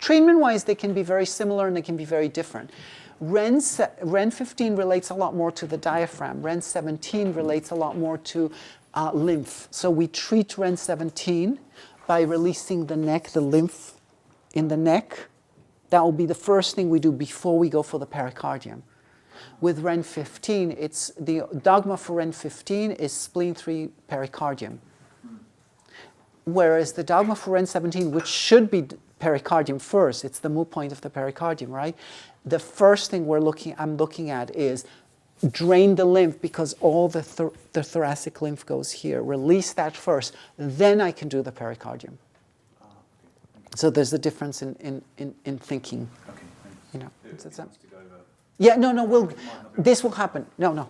treatment-wise, they can be very similar and they can be very different. REN 15 relates a lot more to the diaphragm. REN 17 relates a lot more to lymph. So we treat REN 17 by releasing the neck, the lymph in the neck. That will be the first thing we do before we go for the pericardium. With REN 15, it's the dogma for REN 15 is spleen 3 pericardium. Whereas the dogma for REN 17, which should be pericardium first, it's the moot point of the pericardium, right? The first thing I'm looking at is drain the lymph because all the thoracic lymph goes here. Release that first, then I can do the pericardium. So there's a difference in thinking. Okay, thanks. You know, Yeah, no. This will happen. No.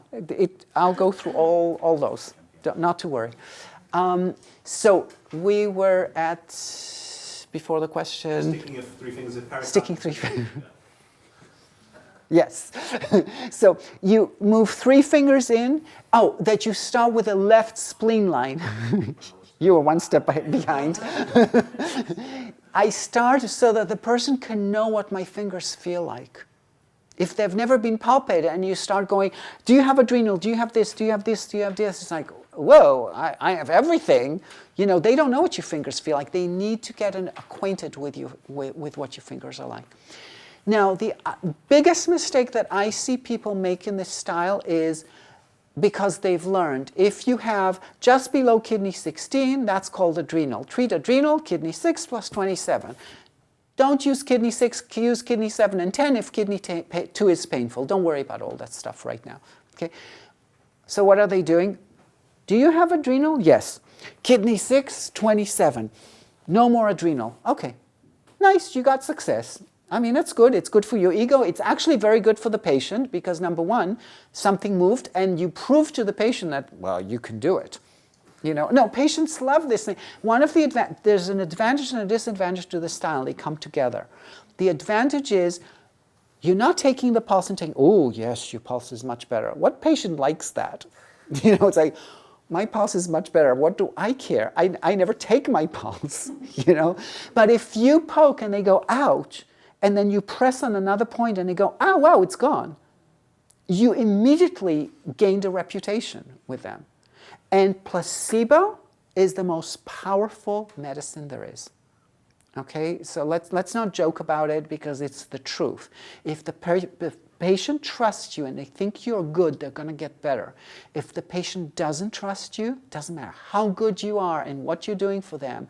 I'll go through all those. Not to worry. So we were at before the question. Sticking of 3 fingers of pericardium. Sticking 3 fingers. Yes. So you move 3 fingers in. Oh, that you start with a left spleen line. You were 1 step behind. I start so that the person can know what my fingers feel like. If they've never been palpated and you start going, do you have adrenal? Do you have this? Do you have this? Do you have this? It's like, whoa, I have everything. You know, they don't know what your fingers feel like. They need to get acquainted with you, with what your fingers are like. Now, the biggest mistake that I see people make in this style is because they've learned, if you have just below kidney 16, that's called adrenal. Treat adrenal, kidney 6 plus 27. Don't use kidney 6, use kidney 7 and 10 if kidney 2 is painful. Don't worry about all that stuff right now. Okay? So what are they doing? Do you have adrenal? Yes. Kidney 6, 27. No more adrenal. Okay. Nice, you got success. I mean, it's good. It's good for your ego. It's actually very good for the patient because, number one, something moved and you prove to the patient that, well, you can do it. You know, no, patients love this thing. One of the there's an advantage and a disadvantage to the style. They come together. The advantage is you're not taking the pulse and saying, oh, yes, your pulse is much better. What patient likes that? You know, it's like, my pulse is much better. What do I care? I never take my pulse, you know. But if you poke and they go, ouch, and then you press on another point and they go, oh, wow, it's gone, you immediately gained a reputation with them. And placebo is the most powerful medicine there is. Okay, so let's not joke about it because it's the truth. If the patient trusts you and they think you're good, they're going to get better. If the patient doesn't trust you, doesn't matter how good you are and what you're doing for them,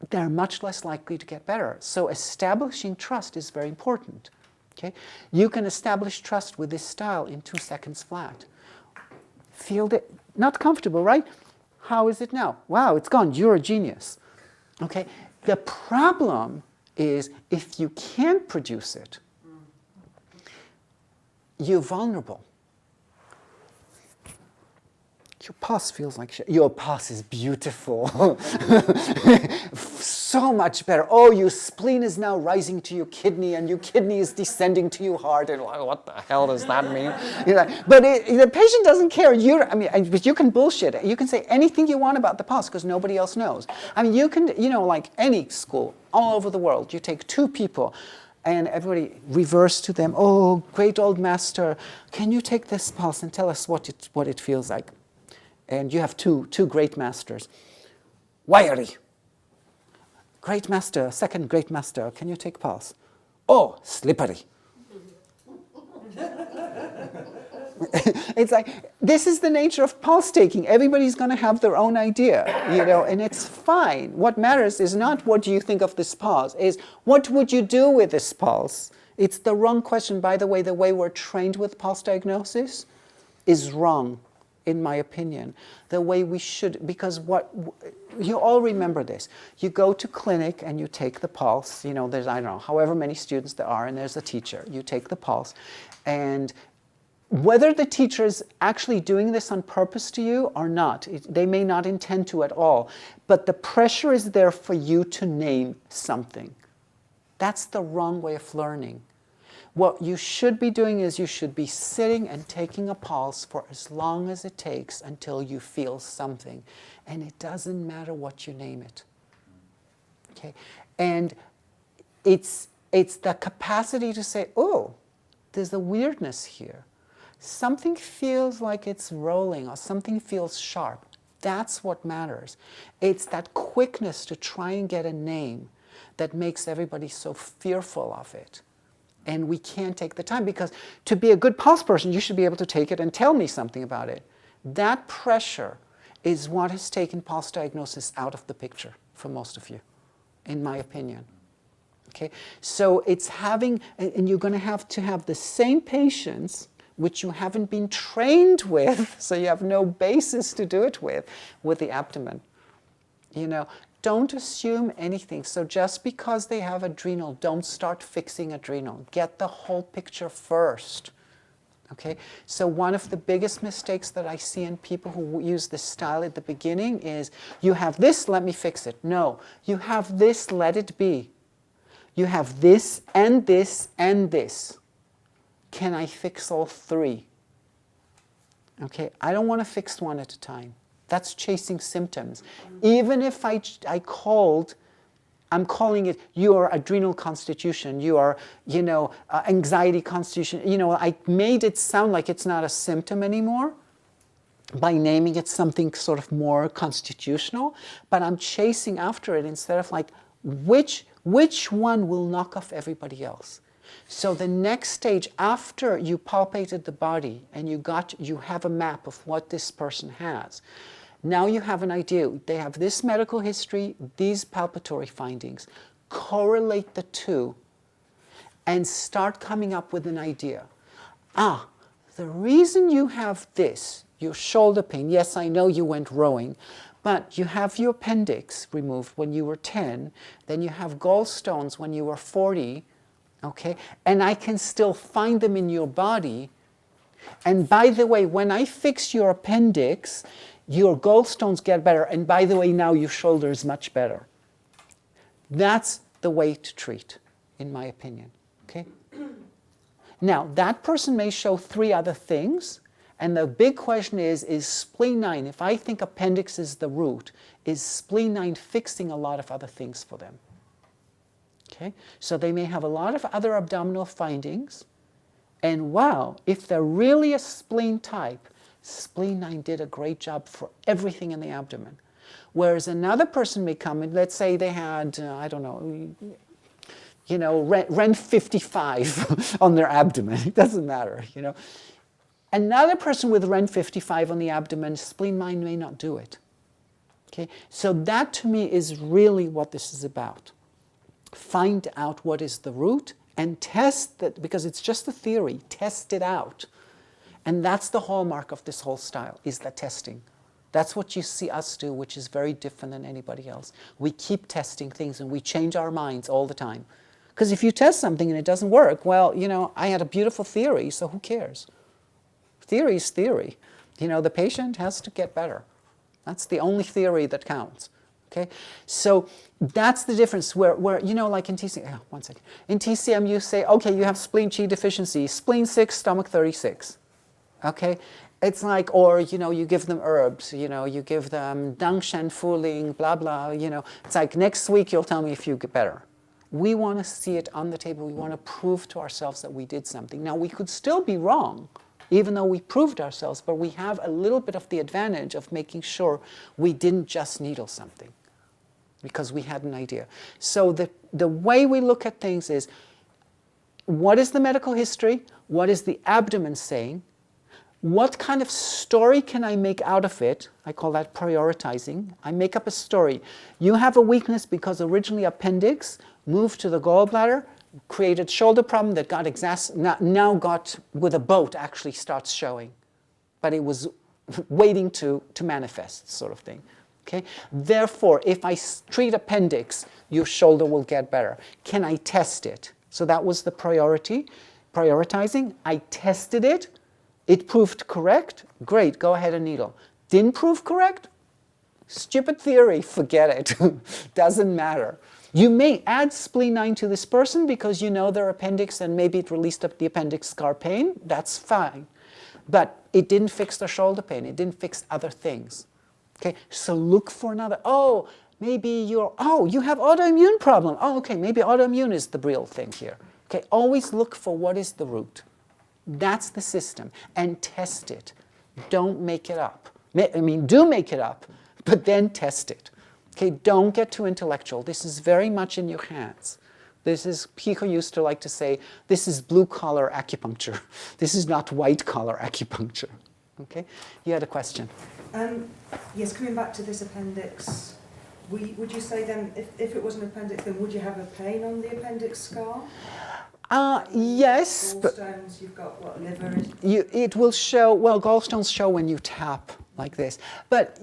they're much less likely to get better. So establishing trust is very important. Okay, you can establish trust with this style in 2 seconds flat. Feel it. Not comfortable, right? How is it now? Wow, it's gone. You're a genius. Okay? The problem is if you can't produce it, you're vulnerable. Your pulse feels like shit. Your pulse is beautiful. So much better. Oh, your spleen is now rising to your kidney and your kidney is descending to your heart. And what the hell does that mean? You know, but the patient doesn't care. But you can bullshit. You can say anything you want about the pulse because nobody else knows. I mean, you can, you know, like any school all over the world, you take 2 people and everybody reverse to them, oh, great old master, can you take this pulse and tell us what it feels like? And you have two great masters. Wiry. Great master, second great master, can you take pulse? Oh, slippery. It's like, this is the nature of pulse taking. Everybody's going to have their own idea, you know, and it's fine. What matters is not what do you think of this pulse, is what would you do with this pulse? It's the wrong question. By the way we're trained with pulse diagnosis is wrong, in my opinion. The way we should, because you all remember this. You go to clinic and you take the pulse. You know, there's, I don't know, however many students there are, and there's a teacher. You take the pulse, and whether the teacher is actually doing this on purpose to you or not, they may not intend to at all, but the pressure is there for you to name something. That's the wrong way of learning. What you should be doing is you should be sitting and taking a pulse for as long as it takes until you feel something. And it doesn't matter what you name it. Okay? And it's the capacity to say, oh, there's a weirdness here. Something feels like it's rolling or something feels sharp. That's what matters. It's that quickness to try and get a name that makes everybody so fearful of it. And we can't take the time, because to be a good pulse person, you should be able to take it and tell me something about it. That pressure is what has taken pulse diagnosis out of the picture for most of you, in my opinion. Okay? So it's having, and you're going to have the same patients which you haven't been trained with, so you have no basis to do it with the abdomen. You know, don't assume anything. So just because they have adrenal, don't start fixing adrenal. Get the whole picture first. Okay? So one of the biggest mistakes that I see in people who use this style at the beginning is, you have this, let me fix it. No, you have this, let it be. You have this and this and this. Can I fix all three? Okay, I don't want to fix one at a time. That's chasing symptoms. Even if I'm calling it your adrenal constitution, your, anxiety constitution. I made it sound like it's not a symptom anymore by naming it something sort of more constitutional, but I'm chasing after it instead of like, which one will knock off everybody else? So the next stage, after you palpated the body and you have a map of what this person has, now you have an idea. They have this medical history, these palpatory findings. Correlate the two and start coming up with an idea. The reason you have this, your shoulder pain, yes, I know you went rowing, but you have your appendix removed when you were 10, then you have gallstones when you were 40, okay? And I can still find them in your body. And by the way, when I fix your appendix, your gallstones get better. And by the way, now your shoulder is much better. That's the way to treat, in my opinion, okay? Now, that person may show 3 other things. And the big question is spleen 9, if I think appendix is the root, is spleen 9 fixing a lot of other things for them? Okay? So they may have a lot of other abdominal findings. And wow, if they're really a spleen type, spleen 9 did a great job for everything in the abdomen. Whereas another person may come and let's say they had, I don't know, REN 55 on their abdomen. It doesn't matter, Another person with REN 55 on the abdomen, spleen 9 may not do it. Okay? So that to me is really what this is about. Find out what is the root and test that, because it's just a theory, test it out. And that's the hallmark of this whole style, is the testing. That's what you see us do, which is very different than anybody else. We keep testing things and we change our minds all the time. Because if you test something and it doesn't work, well, I had a beautiful theory, so who cares? Theory is theory. The patient has to get better. That's the only theory that counts. Okay? So that's the difference where like in TCM, one second. In TCM you say, okay, you have spleen Qi deficiency, spleen 6, stomach 36. Okay? It's like, or, you give them herbs, you give them Dangshan Fuling, blah, blah, It's like next week you'll tell me if you get better. We want to see it on the table. We want to prove to ourselves that we did something. Now, we could still be wrong, even though we proved ourselves, but we have a little bit of the advantage of making sure we didn't just needle something because we had an idea. So the way we look at things is, what is the medical history? What is the abdomen saying? What kind of story can I make out of it? I call that prioritizing. I make up a story. You have a weakness because originally appendix moved to the gallbladder, created shoulder problem that got now got with a boat actually starts showing, but it was waiting to manifest, sort of thing. Okay. Therefore, if I treat appendix, your shoulder will get better. Can I test it? So that was the prioritizing. I tested it. It proved correct. Great. Go ahead and needle. Didn't prove correct? Stupid theory. Forget it. Doesn't matter. You may add spleen 9 to this person because you know their appendix and maybe it released up the appendix scar pain. That's fine. But it didn't fix their shoulder pain. It didn't fix other things. Okay, so look for another. Oh, Maybe you have autoimmune problem. Oh, okay, maybe autoimmune is the real thing here. Okay, always look for what is the root. That's the system, and test it. Don't make it up. I mean, do make it up, but then test it. Okay, don't get too intellectual. This is very much in your hands. Kiiko used to like to say, this is blue-collar acupuncture. This is not white-collar acupuncture. Okay, you had a question. Yes, coming back to this appendix, would you say then, if it was an appendix, then would you have a pain on the appendix scar? Yes. Gallstones, you've got what, liver? It will show, well, gallstones show when you tap like this. But,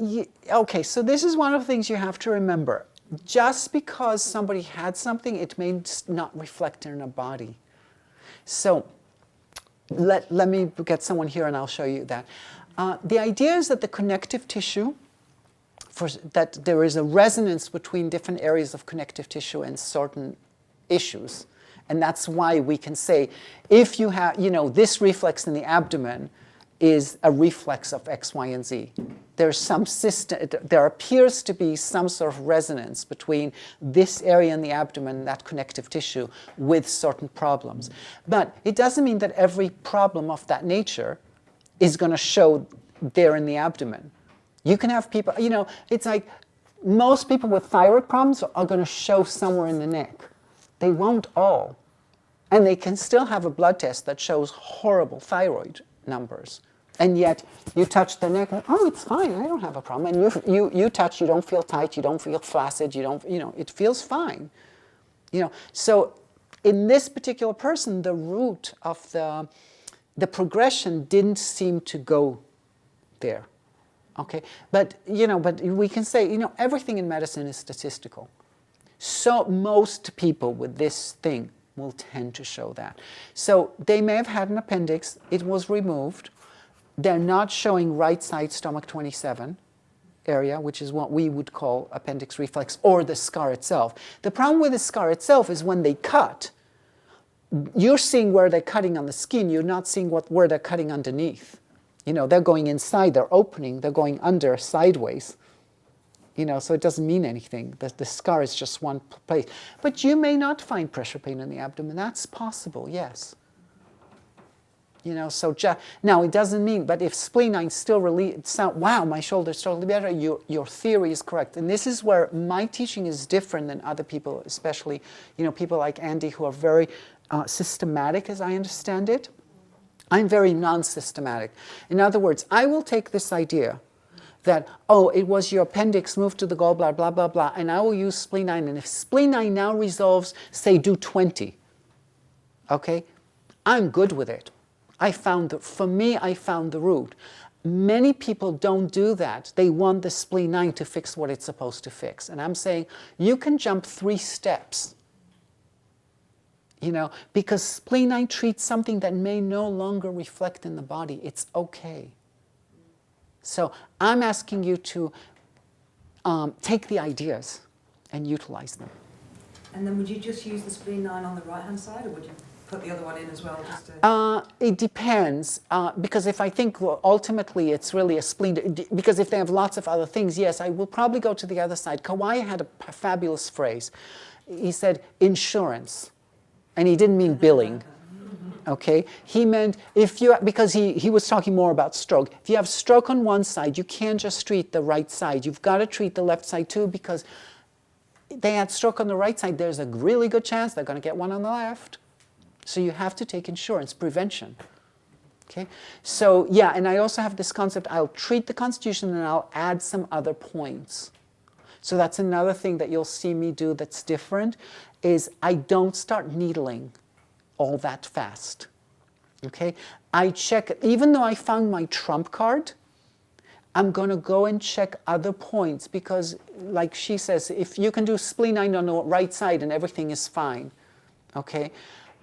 okay, so this is one of the things you have to remember. Just because somebody had something, it may not reflect in a body. So let me get someone here and I'll show you that. The idea is that the connective tissue, that there is a resonance between different areas of connective tissue and certain issues. And that's why we can say, if you have, this reflex in the abdomen is a reflex of X, Y, and Z. There's some system, there appears to be some sort of resonance between this area in the abdomen and that connective tissue with certain problems. But it doesn't mean that every problem of that nature is going to show there in the abdomen. You can have people, it's like most people with thyroid problems are going to show somewhere in the neck. They won't all. And they can still have a blood test that shows horrible thyroid numbers. And yet you touch the neck, oh, it's fine, I don't have a problem. And you touch, you don't feel tight, you don't feel flaccid, it feels fine. So in this particular person, the root of the progression didn't seem to go there. Okay, but we can say, everything in medicine is statistical. So most people with this thing will tend to show that. So they may have had an appendix, it was removed. They're not showing right side stomach 27 area, which is what we would call appendix reflex, or the scar itself. The problem with the scar itself is when they cut, you're seeing where they're cutting on the skin, you're not seeing where they're cutting underneath. They're going inside, they're opening, they're going under, sideways. So it doesn't mean anything. The scar is just one place. But you may not find pressure pain in the abdomen. That's possible, yes. Now it doesn't mean, but if spleen still wow, my shoulder's totally better, your theory is correct. And this is where my teaching is different than other people, especially, people like Andy who are very systematic, as I understand it. I'm very non-systematic. In other words, I will take this idea that, it was your appendix moved to the gallbladder, blah, blah, blah, and I will use spleen 9. And if spleen 9 now resolves, say, do 20, okay, I'm good with it. For me, I found the root. Many people don't do that. They want the spleen 9 to fix what it's supposed to fix. And I'm saying, you can jump 3 steps, because spleen 9 treats something that may no longer reflect in the body. It's okay. So I'm asking you to take the ideas and utilize them. And then would you just use the spleen 9 on the right-hand side, or would you put the other one in as well? Just to... It depends, because if I think ultimately it's really a spleen, because if they have lots of other things, yes, I will probably go to the other side. Kawai had a fabulous phrase. He said, insurance, and he didn't mean billing. Okay, he meant because he was talking more about stroke. If you have stroke on one side, you can't just treat the right side. You've got to treat the left side too, because they had stroke on the right side. There's a really good chance they're going to get one on the left. So you have to take insurance, prevention. Okay, so yeah, and I also have this concept, I'll treat the constitution and I'll add some other points. So that's another thing that you'll see me do that's different, is I don't start needling all that fast. Okay, I check, even though I found my trump card, I'm going to go and check other points, because like she says, if you can do spleen 9 on the right side and everything is fine, okay,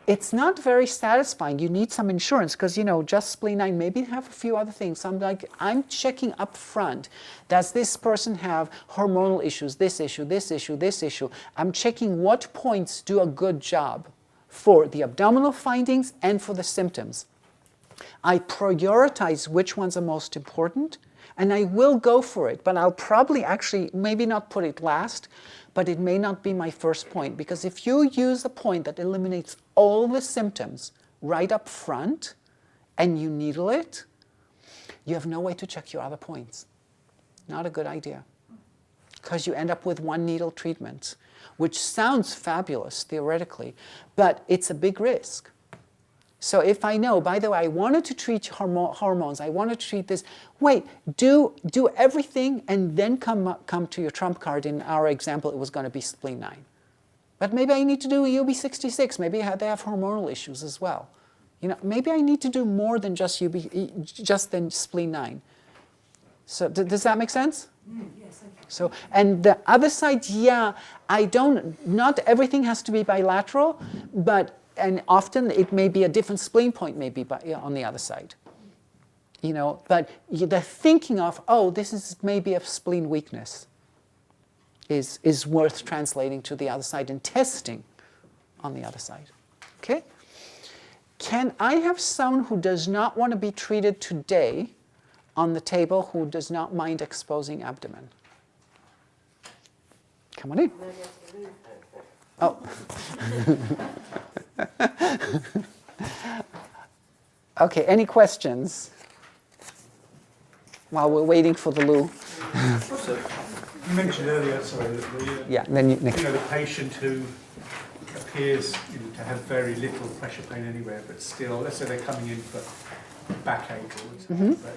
it's not very satisfying. You need some insurance, because just spleen 9, maybe have a few other things. So I'm checking up front. Does this person have hormonal issues, this issue, this issue, this issue? I'm checking what points do a good job for the abdominal findings and for the symptoms. I prioritize which ones are most important, And I will go for it, but I'll probably actually maybe not put it last, but it may not be my first point. Because if you use a point that eliminates all the symptoms right up front and you needle it, you have no way to check your other points. Not a good idea. Because you end up with one needle treatment, which sounds fabulous theoretically, but it's a big risk. So if I know, by the way, I wanted to treat hormones, I wanted to treat this, wait, do everything and then come to your trump card. In our example, it was going to be spleen 9. But maybe I need to do a UB66. Maybe they have hormonal issues as well. Maybe I need to do more than just spleen 9. So does that make sense? Yes, thank you. So, and the other side, not everything has to be bilateral, and often it may be a different spleen point maybe on the other side. But the thinking of, this is maybe a spleen weakness is worth translating to the other side and testing on the other side. Okay? Can I have someone who does not want to be treated today on the table who does not mind exposing abdomen? Come on in. Oh. Okay, any questions while we're waiting for the loo? Also, you mentioned earlier, the patient who appears to have very little pressure pain anywhere, but still, let's say they're coming in for backache or something, but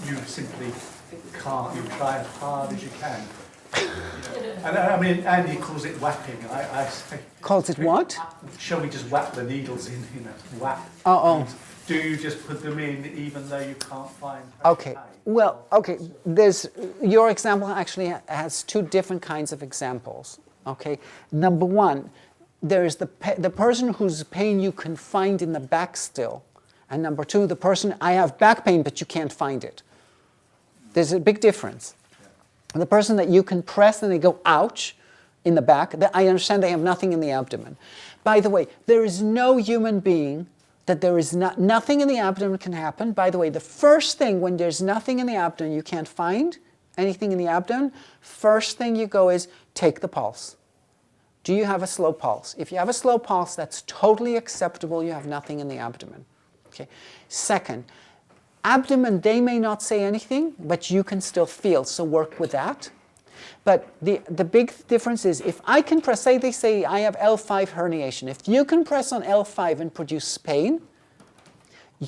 you simply can't, you try as hard as you can. And I mean, Andy calls it whapping. I say, calls it what? Shall we just whack the needles in? Whack. Oh. Do you just put them in even though you can't find? Okay. Well, okay. Your example actually has two different kinds of examples. Okay. Number one, there is the person whose pain you can find in the back still, and number two, the person, I have back pain but you can't find it. There's a big difference. The person that you can press and they go, ouch, in the back, I understand they have nothing in the abdomen. By the way, there is no human being that there is nothing in the abdomen can happen. By the way, the first thing when there's nothing in the abdomen, you can't find anything in the abdomen, first thing you go is take the pulse. Do you have a slow pulse? If you have a slow pulse, that's totally acceptable. You have nothing in the abdomen. Okay. Second, abdomen, they may not say anything, but you can still feel, so work with that. But the big difference is if I can press, they say I have L5 herniation. If you can press on L5 and produce pain,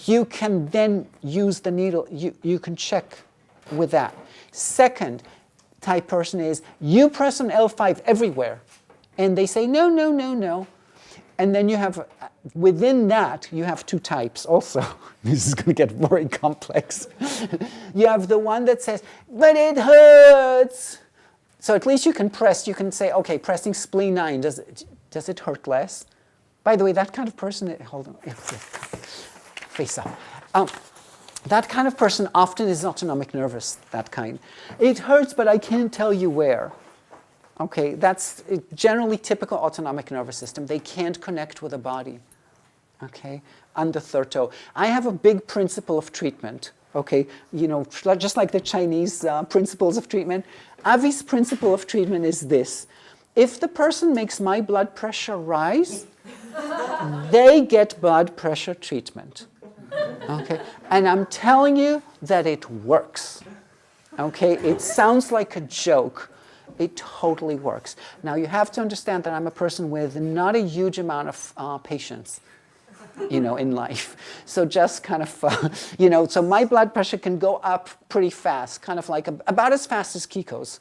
you can then use the needle, you can check with that. Second type person is you press on L5 everywhere, and they say no, no, no, no. And then you have, within that, you have two types also. This is going to get very complex. You have the one that says, but it hurts. So at least you can press, you can say, okay, pressing spleen 9, does it hurt less? By the way, that kind of person, hold on, face up. That kind of person often is autonomic nervous, that kind. It hurts, but I can't tell you where. Okay, that's generally typical autonomic nervous system. They can't connect with the body, okay, under third toe. I have a big principle of treatment, okay, just like the Chinese principles of treatment. Avi's principle of treatment is this. If the person makes my blood pressure rise, they get blood pressure treatment, okay? And I'm telling you that it works, okay? It sounds like a joke. It totally works. Now, you have to understand that I'm a person with not a huge amount of patience, in life. So just kind of, so my blood pressure can go up pretty fast, kind of like about as fast as Kiiko's.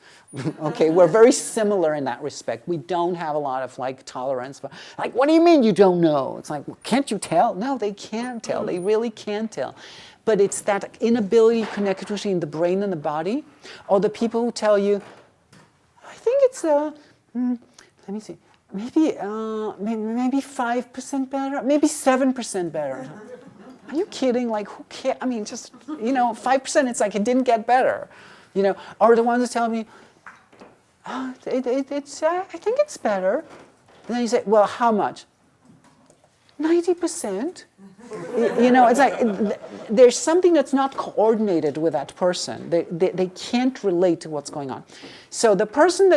Okay, we're very similar in that respect. We don't have a lot of tolerance. But what do you mean you don't know? It's like, well, can't you tell? No, they can't tell. They really can't tell. But it's that inability to connect between the brain and the body, or the people who tell you, I think it's let me see, maybe 5% better, maybe 7% better. Are you kidding? Who cares? I mean, just 5%. It's like it didn't get better, Or the ones that tell me, it's I think it's better. And then you say, well, how much? 90%. You know, it's like there's something that's not coordinated with that person. They can't relate to what's going on. So the person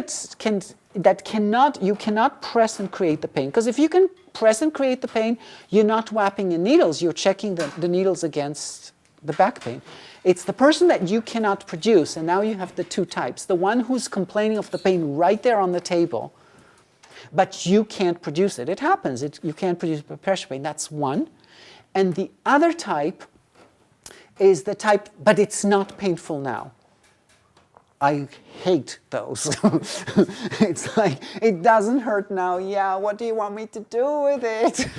you cannot press and create the pain. Because if you can press and create the pain, you're not whapping in needles. You're checking the needles against the back pain. It's the person that you cannot produce. And now you have the two types. The one who's complaining of the pain right there on the table, but you can't produce it. It happens. You can't produce pressure pain. That's one. And the other type is the type, but it's not painful now. I hate those. It's like, it doesn't hurt now. Yeah, what do you want me to do with it?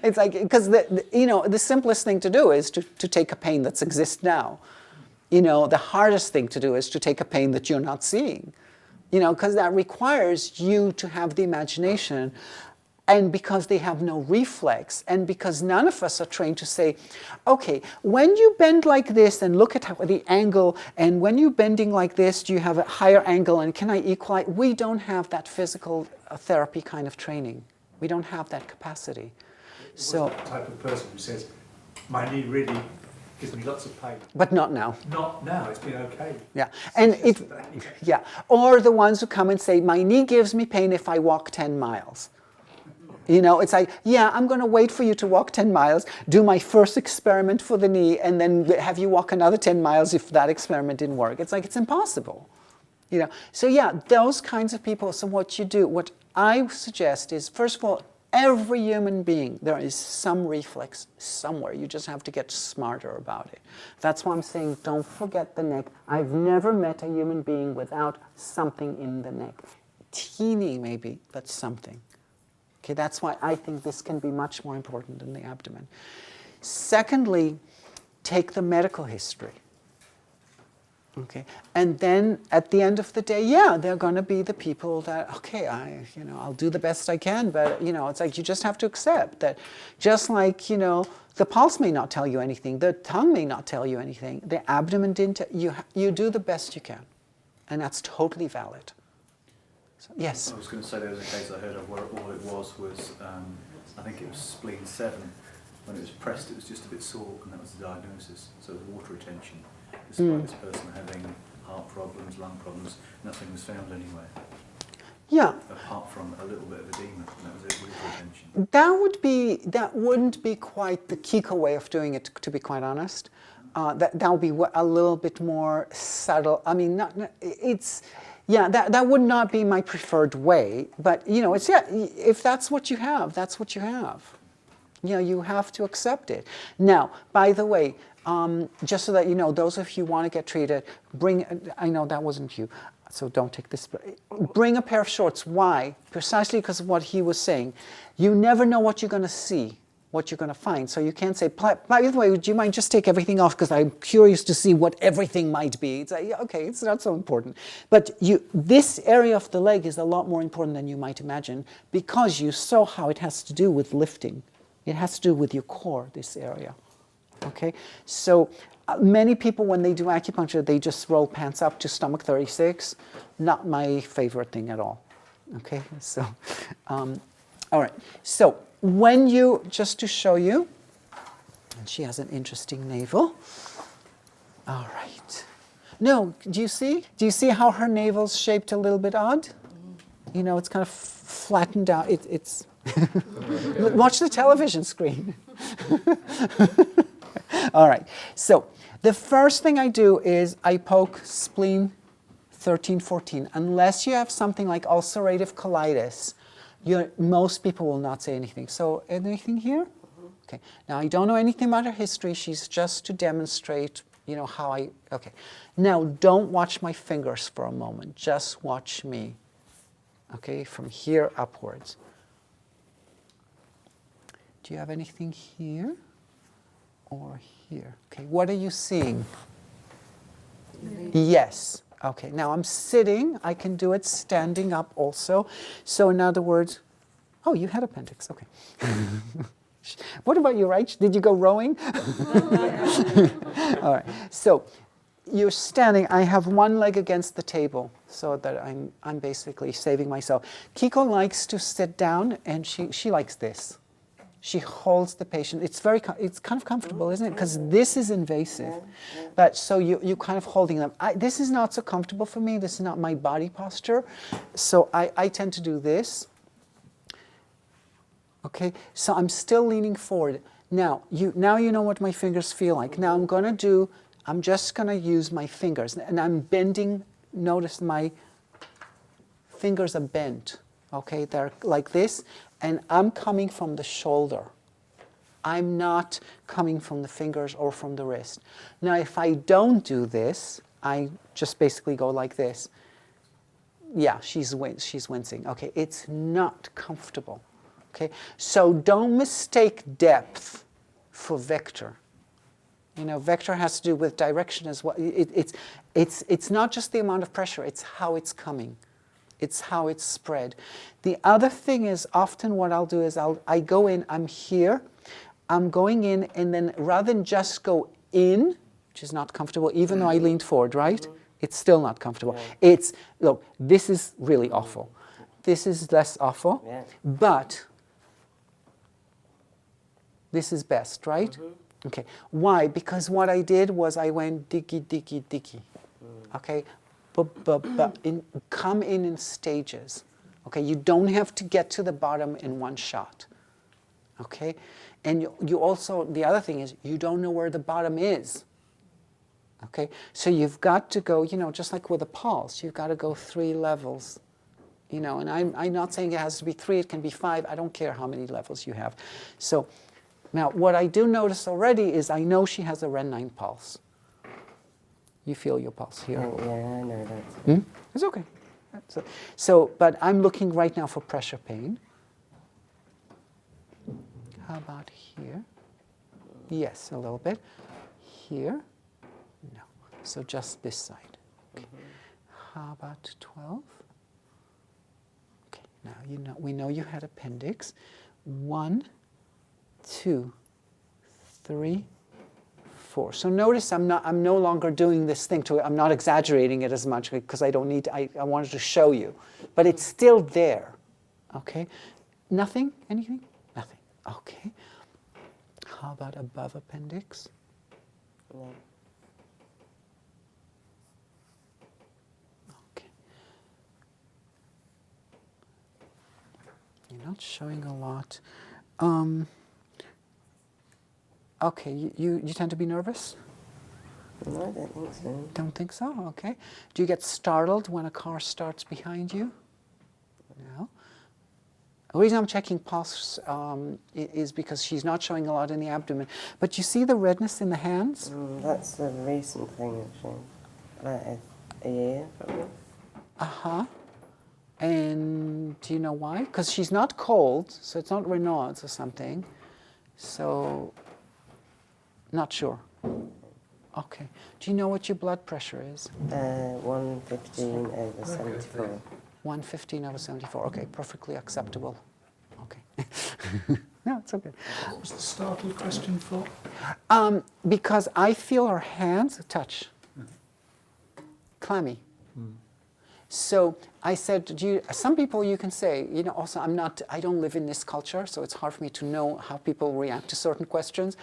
It's like, because the simplest thing to do is to take a pain that exists now. You know, the hardest thing to do is to take a pain that you're not seeing. You know, because that requires you to have the imagination, and because they have no reflex, and because none of us are trained to say, okay, when you bend like this and look at the angle, and when you're bending like this, do you have a higher angle, and can I equalize? We don't have that physical therapy kind of training. We don't have that capacity. So the type of person who says, my knee really gives me lots of pain. But not now. Not now, it's been okay. Yeah, and yeah, or the ones who come and say, my knee gives me pain if I walk 10 miles. You know, it's like, yeah, I'm going to wait for you to walk 10 miles, do my first experiment for the knee, and then have you walk another 10 miles if that experiment didn't work. It's like, it's impossible. You know, so yeah, those kinds of people. So what I suggest is, first of all, every human being, there is some reflex somewhere. You just have to get smarter about it. That's why I'm saying, don't forget the neck. I've never met a human being without something in the neck. Teeny maybe, but something. Okay, that's why I think this can be much more important than the abdomen. Secondly, take the medical history. Okay, and then at the end of the day, yeah, they're going to be the people that, okay, I'll do the best I can, but it's like you just have to accept that, just like the pulse may not tell you anything, the tongue may not tell you anything, the abdomen didn't. You do the best you can, and that's totally valid. So, yes. I was going to say there was a case I heard of where all it was I think it was spleen 7. When it was pressed, it was just a bit sore, and that was the diagnosis. So it was water retention. Despite this person having heart problems, lung problems, nothing was found anywhere. Yeah. Apart from a little bit of edema, and that was it, water retention. That wouldn't be quite the Kiiko way of doing it, to be quite honest. That would be a little bit more subtle. I mean, that would not be my preferred way. But if that's what you have, that's what you have. You have to accept it. Now, by the way, just so that you know, those of you who want to get treated, I know that wasn't you, so don't take this, bring a pair of shorts. Why? Precisely because of what he was saying. You never know what you're going to see, what you're going to find. So you can't say, by the way, would you mind just take everything off because I'm curious to see what everything might be. It's like, okay, it's not so important. But this area of the leg is a lot more important than you might imagine, because you saw how it has to do with lifting. It has to do with your core, this area. Okay, so many people, when they do acupuncture, they just roll pants up to stomach 36. Not my favorite thing at all. Okay, so, all right. So just to show you, and she has an interesting navel. All right. No, do you see? Do you see how her navel's shaped a little bit odd? It's kind of flattened out. It's watch the television screen. All right, so the first thing I do is I poke spleen 13, 14. Unless you have something like ulcerative colitis, most people will not say anything. So anything here? Okay, now I don't know anything about her history. She's just to demonstrate, how okay. Now don't watch my fingers for a moment. Just watch me, okay, from here upwards. Do you have anything here or here? Okay, what are you seeing? Yes. Okay, now I'm sitting. I can do it standing up also. So in other words, oh, you had appendix. Okay. What about you, right? Did you go rowing? All right. So you're standing. I have one leg against the table so that I'm basically saving myself. Kiiko likes to sit down, and she likes this. She holds the patient. It's kind of comfortable, isn't it? Because this is invasive. But so you kind of holding them. This is not so comfortable for me. This is not my body posture. So I tend to do this. Okay, so I'm still leaning forward. Now you know what my fingers feel like. Now I'm just going to use my fingers. And I'm bending. Notice my fingers are bent. Okay, they're like this. And I'm coming from the shoulder. I'm not coming from the fingers or from the wrist. Now, if I don't do this, I just basically go like this. Yeah, she's wincing. Okay, it's not comfortable. Okay, so don't mistake depth for vector. You know, vector has to do with direction as well. It's not just the amount of pressure, it's how it's coming. It's how it's spread. The other thing is often what I'll do is I go in, I'm here, I'm going in, and then rather than just go in, which is not comfortable, even though I leaned forward, right? It's still not comfortable. Yeah. Look, this is really awful. This is less awful, but this is best, right? Okay, why? Because what I did was I went dicky, dicky, dicky, okay? But come in stages, okay? You don't have to get to the bottom in one shot, okay? And you also, the other thing is, you don't know where the bottom is, okay? So you've got to go, you know, just like with a pulse, you've got to go 3 levels, you know, and I'm not saying it has to be 3, it can be 5, I don't care how many levels you have. So now what I do notice already is I know she has a Ren 9 pulse. You feel your pulse here. Oh, yeah, I know that. It's okay. So, but I'm looking right now for pressure pain. How about here? Yes, a little bit. Here? No. So just this side. Okay. How about 12? Okay. Now we know you had appendix. 1, 2, 3, 4. So notice I'm no longer doing this thing to it. I'm not exaggerating it as much because I don't need. I wanted to show you, but it's still there. Okay, nothing, anything, nothing. Okay. How about above appendix? No. Okay. You're not showing a lot. Okay, you tend to be nervous? No, I don't think so. Don't think so? Okay. Do you get startled when a car starts behind you? No. The reason I'm checking pulse is because she's not showing a lot in the abdomen. But you see the redness in the hands? That's a recent thing, actually. Like a year, probably. Uh-huh. And do you know why? Because she's not cold, so it's not Raynaud's or something. So, not sure. Okay. Do you know what your blood pressure is? 115/74. 115/74. Okay, perfectly acceptable. Okay. No, it's okay. What was the startled question for? Because I feel her hands touch. Clammy. So I said, some people you can say, you know, also I don't live in this culture, so it's hard for me to know how people react to certain questions.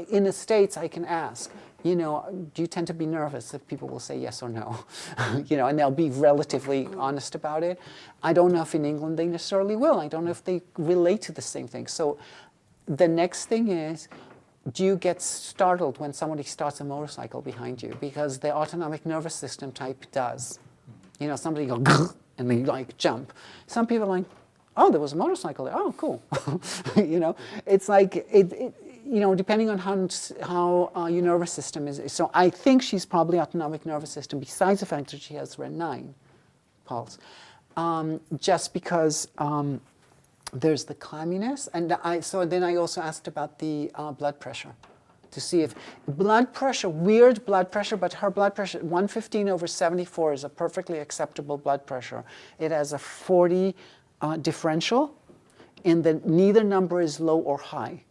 In the States, I can ask, you know, do you tend to be nervous? If people will say yes or no, you know, and they'll be relatively honest about it. I don't know if in England they necessarily will. I don't know if they relate to the same thing. So the next thing is, do you get startled when somebody starts a motorcycle behind you? Because the autonomic nervous system type does. You know, somebody go and they like jump. Some people are like, oh, there was a motorcycle there. Oh, cool. You know, it's like you know, depending on how your nervous system is. So I think she's probably autonomic nervous system. Besides the fact that she has Ren 9 pulse, just because there's the clamminess, and so then I also asked about the blood pressure. To see if blood pressure, weird blood pressure, but her blood pressure, 115/74 is a perfectly acceptable blood pressure. It has a 40 differential, and then neither number is low or high.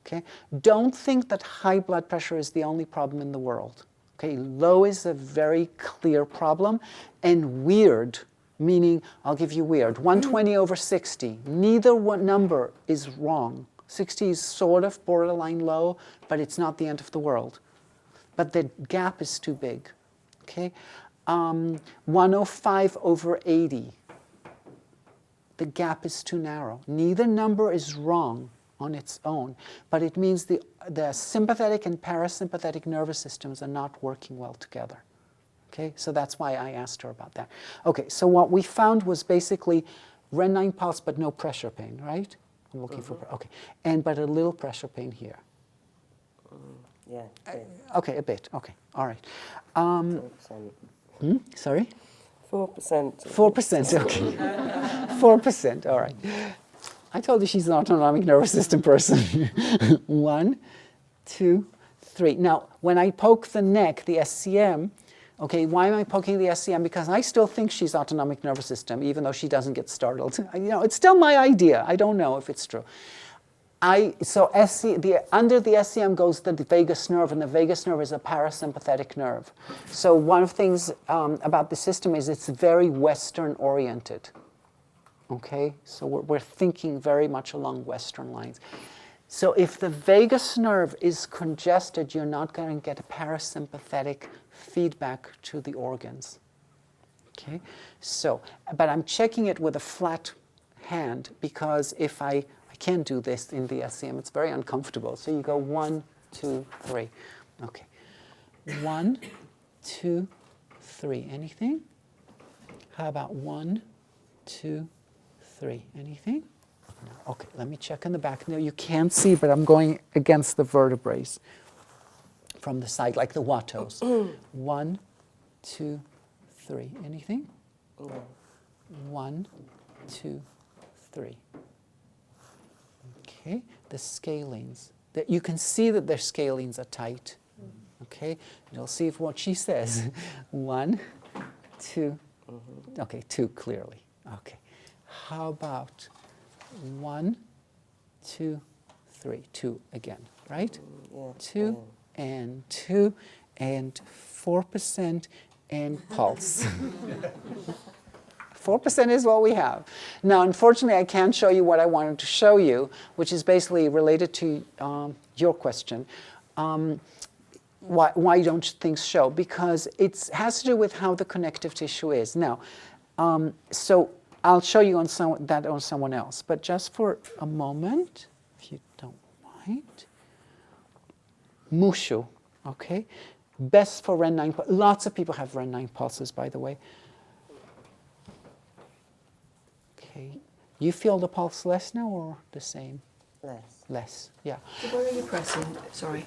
Okay? Don't think that high blood pressure is the only problem in the world. Okay? Low is a very clear problem, and weird, meaning, I'll give you weird, 120/60, neither one number is wrong. 60 is sort of borderline low, but it's not the end of the world. But the gap is too big. Okay, 105 over 80. The gap is too narrow. Neither number is wrong on its own, but it means the sympathetic and parasympathetic nervous systems are not working well together. Okay, so that's why I asked her about that. Okay, so what we found was basically Ren9 pulse, but no pressure pain, right? I'm looking for, okay, but a little pressure pain here. Yeah. Okay, a bit. Okay, all right. 4%. Sorry? 4%. 4%, okay. 4%, all right. I told you she's an autonomic nervous system person. 1, 2, 3. Now, when I poke the neck, the SCM, okay, why am I poking the SCM? Because I still think she's autonomic nervous system, even though she doesn't get startled. You know, it's still my idea. I don't know if it's true. Under the SCM goes the vagus nerve, and the vagus nerve is a parasympathetic nerve. So one of the things about the system is it's very Western oriented. Okay, so we're thinking very much along Western lines. So if the vagus nerve is congested, you're not going to get a parasympathetic feedback to the organs. Okay, so, but I'm checking it with a flat hand because if I can't do this in the SCM, it's very uncomfortable. So you go 1, 2, 3. Okay, 1, 2, 3. Anything? How about 1, 2, 3? Anything? No. Okay, let me check in the back. No, you can't see, but I'm going against the vertebrae from the side, like the Wattos. 1, 2, 3. Anything? No. 1, 2, 3. Okay, the scalenes. You can see that their scalenes are tight. Okay, you'll see if what she says. 1, 2. Okay, 2 clearly. Okay. How about 1, 2, 3? 2 again, right? Yeah. 2 and 2 and 4% and pulse. 4% is what we have. Now, unfortunately, I can't show you what I wanted to show you, which is basically related to your question. Why don't things show? Because it has to do with how the connective tissue is. Now, so I'll show you on that on someone else, but just for a moment, if you don't mind. Mushu, okay? Best for Ren9. Lots of people have Ren9 pulses, by the way. Okay. You feel the pulse less now or the same? Less. Less, yeah. So where are you pressing? Sorry.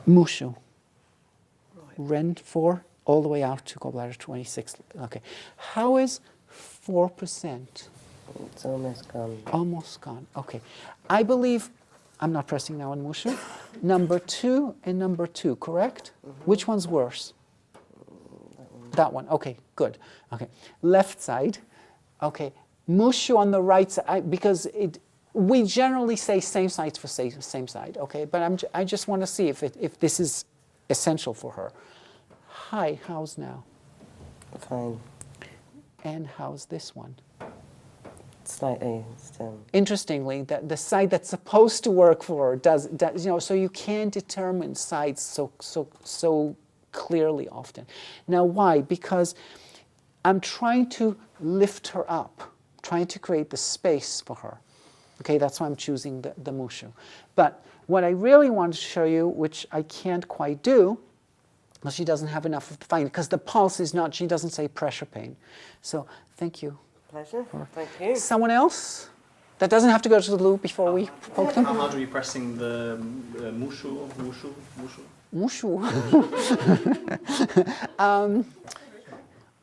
Mushu. Right. Ren 4 all the way out to gallbladder 26. Okay. How is 4%? It's almost gone. Almost gone. Okay. I believe, I'm not pressing now on Mushu. Number 2 and number 2, correct? Which one's worse? That one. Okay, good. Okay. Left side. Okay. Mushu on the right side, because we generally say same side for same side, okay? But I just want to see if this is essential for her. Hi, how's now? Fine. And how's this one? Slightly still. Interestingly, the side that's supposed to work for her does so you can determine sides so clearly often. Now, why? Because I'm trying to lift her up, trying to create the space for her. Okay, that's why I'm choosing the Mushu. But what I really want to show you, which I can't quite do, well, she doesn't have enough of the fine, because the pulse is not, she doesn't say pressure pain. So, thank you. Pleasure. Thank you. Someone else? That doesn't have to go to the loop before we poke them? How do we pressing the mushu? Mushu.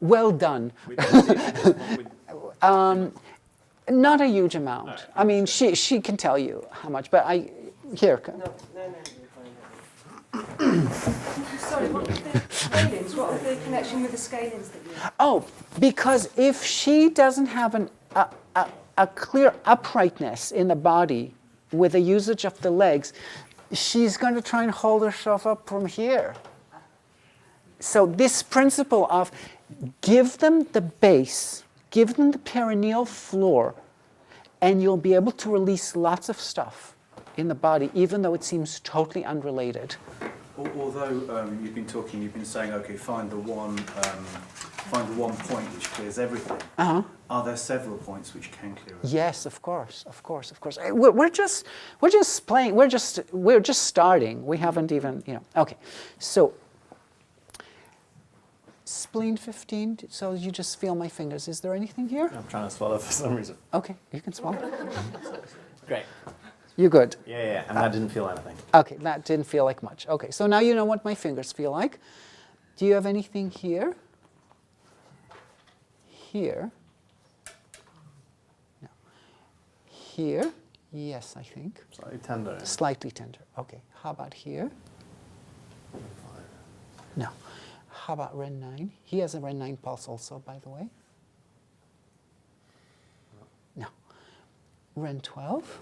Well done. Not a huge amount. I mean, she can tell you how much, but here. No. Sorry, what were the scalings? What was the connection with the scalings that you had? Oh, because if she doesn't have a clear uprightness in the body with the usage of the legs, she's going to try and hold herself up from here. So this principle of give them the base, give them the perineal floor, and you'll be able to release lots of stuff. in the body, even though it seems totally unrelated. Although you've been saying, okay, find the one point which clears everything. Uh-huh. Are there several points which can clear it? Yes, of course. We're just playing. We're just starting. We haven't even, Okay, so spleen 15. So you just feel my fingers. Is there anything here? I'm trying to swallow for some reason. Okay, you can swallow. Great. You good? Yeah, and I didn't feel anything. Okay, that didn't feel like much. Okay, so now you know what my fingers feel like. Do you have anything here? Here? No. Here? Yes, I think. Slightly tender. Slightly tender. Okay. How about here? No. How about Ren 9? He has a Ren 9 pulse also, by the way. No. Ren 12?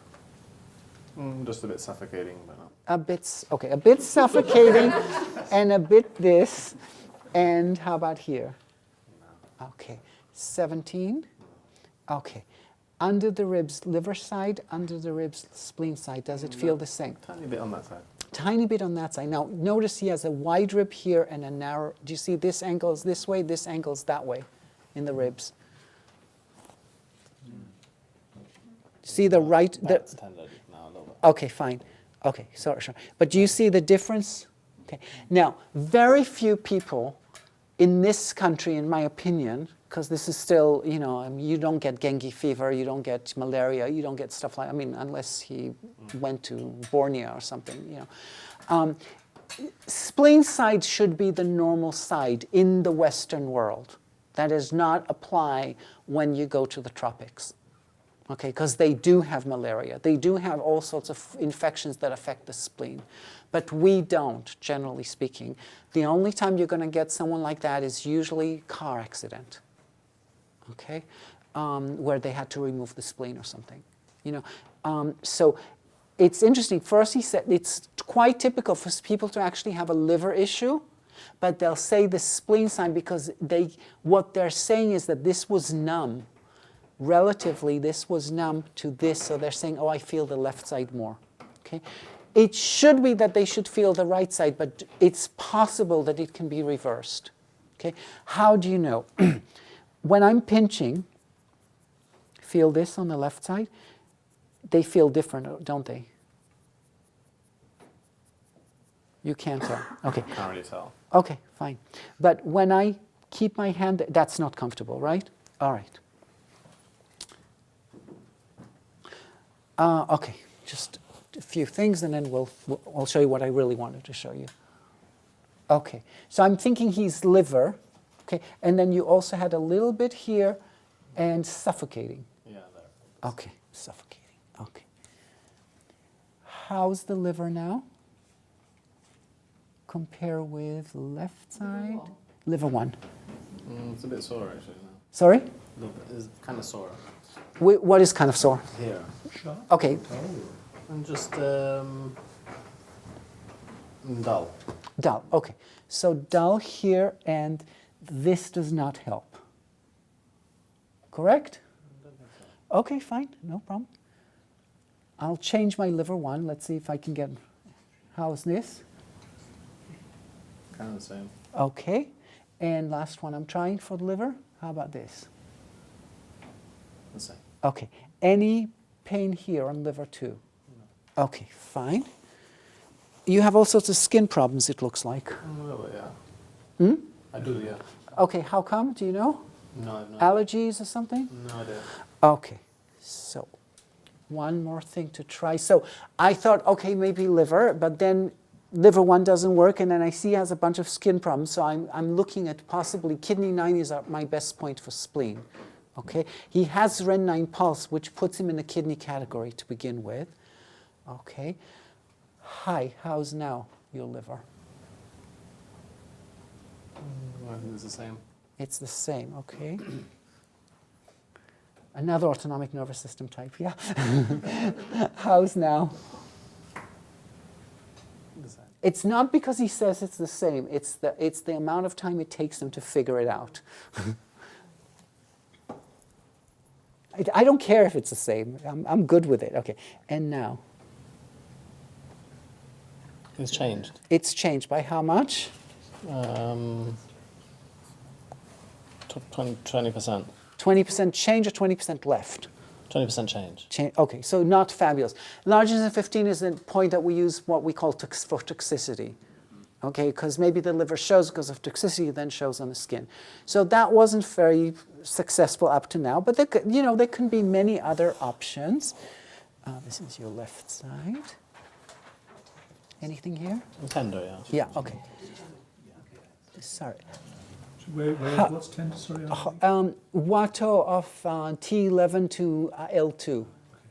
Just a bit suffocating, but not. A bit suffocating, and a bit this. And how about here? No. Okay. 17? Okay. Under the ribs, liver side, under the ribs, spleen side, does it feel the same? Tiny bit on that side. Tiny bit on that side. Now, notice he has a wide rib here and a narrow. Do you see this angle is this way, this angle is that way in the ribs? See the right? That's tender now a little bit. Okay, fine. Okay, sorry. But do you see the difference? Okay. Now, very few people in this country, in my opinion, because this is still, you don't get dengue fever, you don't get malaria, you don't get stuff like, unless he went to Borneo or something, Spleen side should be the normal side in the Western world. That does not apply when you go to the tropics. Okay, because they do have malaria. They do have all sorts of infections that affect the spleen. But we don't, generally speaking. The only time you're going to get someone like that is usually car accident, okay, where they had to remove the spleen or something. So it's interesting. First, he said it's quite typical for people to actually have a liver issue, but they'll say the spleen side because what they're saying is that this was numb. Relatively, this was numb to this, so they're saying, oh, I feel the left side more. Okay? It should be that they should feel the right side, but it's possible that it can be reversed. Okay? How do you know? When I'm pinching, feel this on the left side, they feel different, don't they? You can't tell. Okay. Can't really tell. Okay, fine. But when I keep my hand, that's not comfortable, right? All right. Okay, just a few things, and then I'll show you what I really wanted to show you. Okay, so I'm thinking he's liver, okay, and then you also had a little bit here and suffocating. Yeah, there. Okay, suffocating, okay. How's the liver now? Compare with left side? Liver 1. It's a bit sore, actually. Now. Sorry? It's kind of sore. What is kind of sore? Here. Okay. And just dull. Dull, okay. So dull here, and this does not help. Correct? Okay, fine, no problem. I'll change my liver 1. Let's see if I can get, how's this? Kind of the same. Okay, and last one I'm trying for the liver. How about this? The same. Okay, any pain here on liver 2? No. Okay, fine. You have all sorts of skin problems, it looks like. A little bit, yeah. I do, yeah. Okay, how come? Do you know? No, I have no Allergies or something? No idea. Okay, so one more thing to try. So I thought, okay, maybe liver, but then liver 1 doesn't work, and then I see he has a bunch of skin problems, so I'm looking at possibly kidney 9 is my best point for spleen. Okay, he has Ren 9 pulse, which puts him in the kidney category to begin with. Okay, hi, how's now your liver? I think it's the same. It's the same, okay. Another autonomic nervous system type, yeah. How's now? The same. It's not because he says it's the same, it's the amount of time it takes them to figure it out. I don't care if it's the same. I'm good with it. Okay. And now? It's changed. It's changed by how much? 20%. 20% change or 20% left? 20% change. Okay, so not fabulous. Larger than 15 is the point that we use what we call for toxicity. Okay, because maybe the liver shows because of toxicity, then shows on the skin. So that wasn't very successful up to now, but there can be many other options. This is your left side. Anything here? Tender, yeah. Yeah, okay. Sorry. What's tender? Sorry. Wato of T11 to L2,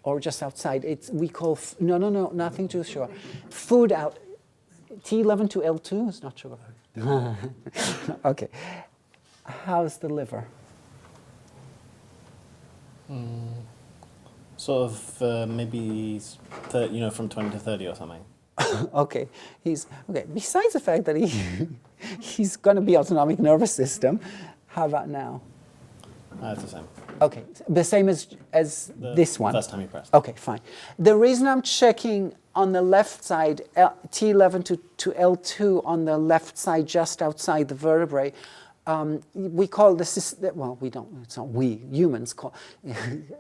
or just outside. We call, no, nothing too sure. Food out, T11 to L2 is not sugar. Okay. How's the liver? Sort of maybe, from 20 to 30 or something. Okay. Besides the fact that he's going to be autonomic nervous system, how about now? It's the same. Okay, the same as this one? First time you pressed. Okay, fine. The reason I'm checking on the left side, T11 to L2 on the left side just outside the vertebrae, we call this, well, we don't, it's not we, humans call,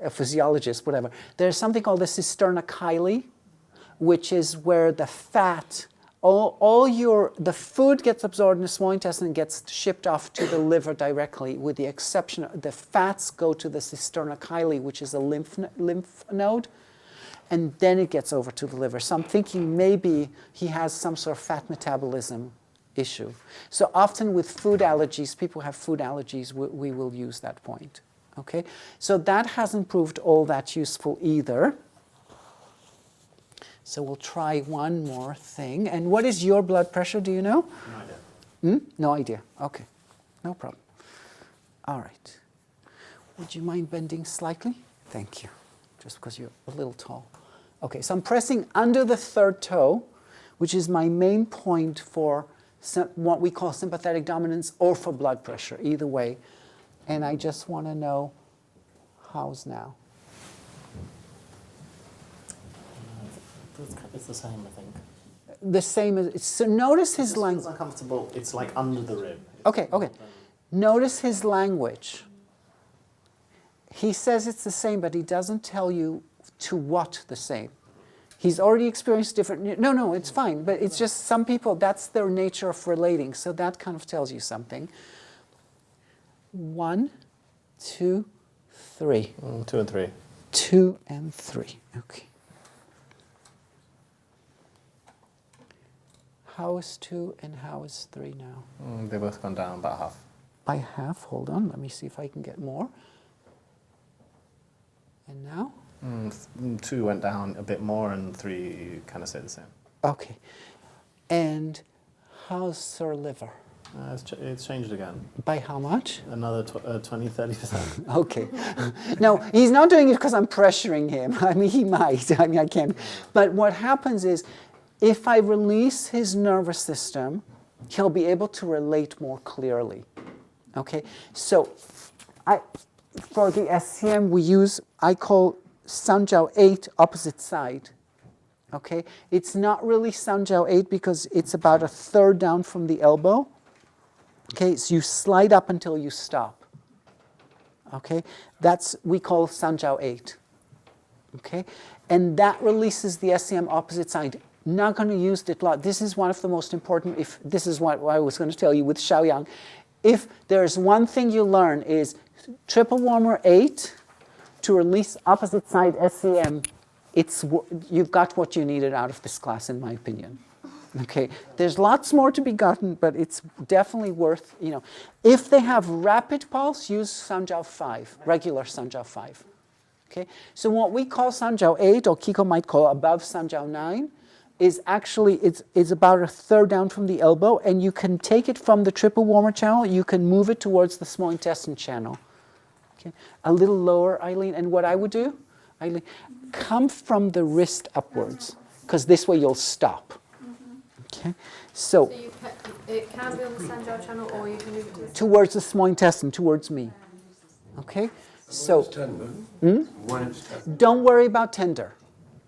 a physiologist, whatever. There's something called the cisterna chyli, which is where the fat, the food gets absorbed in the small intestine and gets shipped off to the liver directly, with the exception of the fats go to the cisterna chyli, which is a lymph node, and then it gets over to the liver. So I'm thinking maybe he has some sort of fat metabolism issue. So often with food allergies, people have food allergies, we will use that point. Okay, so that hasn't proved all that useful either. So we'll try one more thing. And what is your blood pressure, do you know? No idea. No idea. Okay, no problem. All right. Would you mind bending slightly? Thank you. Just because you're a little tall. Okay, so I'm pressing under the third toe, which is my main point for what we call sympathetic dominance or for blood pressure, either way. And I just want to know how's now. It's the same, I think. The same as, so notice his language. It's uncomfortable. It's like under the rib. Okay. Notice his language. He says it's the same, but he doesn't tell you to what the same. He's already experienced different, no, it's fine, but it's just some people, that's their nature of relating, so that kind of tells you something. 1, 2, 3. 2 and 3. 2 and 3, okay. How is 2 and how is 3 now? They've both gone down about half. By half, hold on, let me see if I can get more. And now? 2 went down a bit more and 3 kind of stayed the same. Okay. And how's Sir Liver? It's changed again. By how much? Another 20-30%. Okay. No, he's not doing it because I'm pressuring him. I mean, he might. I mean, I can't. But what happens is, if I release his nervous system, he'll be able to relate more clearly. Okay? So, for the SCM, I call Sanjiao 8 opposite side. Okay? It's not really Sanjiao 8 because it's about a third down from the elbow. Okay? So you slide up until you stop. Okay? We call Sanjiao 8. Okay? And that releases the SCM opposite side. Not going to use it a lot. This is one of the most important, this is what I was going to tell you with Shaoyang. If there's one thing you learn is triple warmer 8 to release opposite side SCM, you've got what you needed out of this class, in my opinion. Okay, there's lots more to be gotten, but it's definitely worth, If they have rapid pulse, use Sanjiao 5, regular Sanjiao 5. Okay, so what we call Sanjiao 8, or Kiiko might call above Sanjiao 9, is actually, it's about a third down from the elbow, and you can take it from the triple warmer channel, you can move it towards the small intestine channel. Okay? A little lower, Eileen, and what I would do, Eileen, come from the wrist upwards, because this way you'll stop. Okay? So it can be on the Sanjiao channel, or you can move it towards the small intestine, towards me. Okay? So, don't worry about tender.